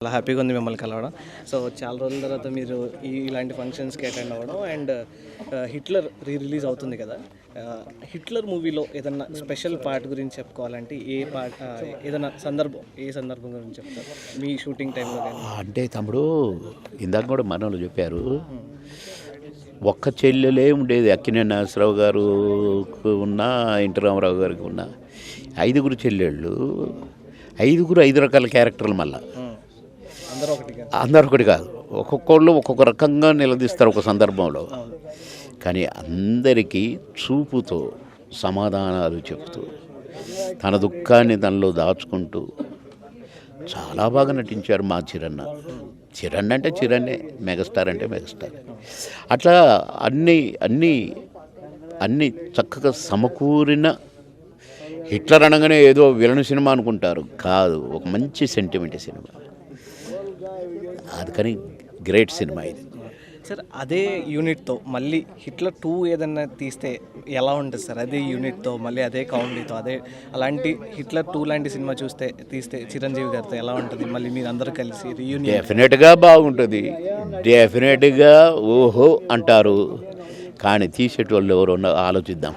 చాలా హ్యాపీగా ఉంది మిమ్మల్ని కలవడం. సో చాలా రోజుల తర్వాత మీరు ఇలాంటి ఫంక్షన్స్కి అటెండ్ అవ్వడం అండ్ హిట్లర్ రిలీజ్ అవుతుంది కదా. హిట్లర్ మూవీలో ఏదన్నా స్పెషల్ పార్ట్ గురించి చెప్పుకోవాలంటే ఏ పార్ట్, ఏదైనా సందర్భం గురించి చెప్తారు మీ షూటింగ్ టైంలో కానీ? అంటే తమ్ముడు ఇందాక కూడా మనోళ్ళు చెప్పారు, ఒక్క చెల్లెలే ఉండేది. అక్కినేని నాగేశ్వరరావు గారు ఉన్న, ఎన్టీ రామారావు గారికి ఉన్న 5 చెల్లెళ్ళు, 5 రకాల క్యారెక్టర్లు. మళ్ళీ అందరూ ఒకటి కాదు, ఒక్కొక్కళ్ళు ఒక్కొక్క రకంగా నిలదీస్తారు ఒక సందర్భంలో. కానీ అందరికీ చూపుతో సమాధానాలు చెప్తూ తన దుఃఖాన్ని తనలో దాచుకుంటూ చాలా బాగా నటించారు మా చిరన్న. చిరన్న అంటే చిరన్నే, మెగాస్టార్ అంటే మెగాస్టార్. అట్లా అన్నీ చక్కగా సమకూరిన హిట్లర్ అనగానే ఏదో విలన్ సినిమా అనుకుంటారు, కాదు, ఒక మంచి సెంటిమెంట్ సినిమా. అందుకని గ్రేట్ సినిమా ఇది. సార్ అదే యూనిట్తో మళ్ళీ హిట్లర్ 2 ఏదన్నా తీస్తే ఎలా ఉంటుంది సార్? అదే యూనిట్తో మళ్ళీ అదే కామెడీతో అలాంటి హిట్లర్ 2 లాంటి సినిమా తీస్తే చిరంజీవి గారితో ఎలా ఉంటుంది? మళ్ళీ మీరు అందరూ కలిసి రీయూనియన్. డెఫినెట్గా బాగుంటుంది, డెఫినెట్గా ఓహో అంటారు. కానీ తీసేటోళ్ళు ఎవరు ఆలోచిద్దాం.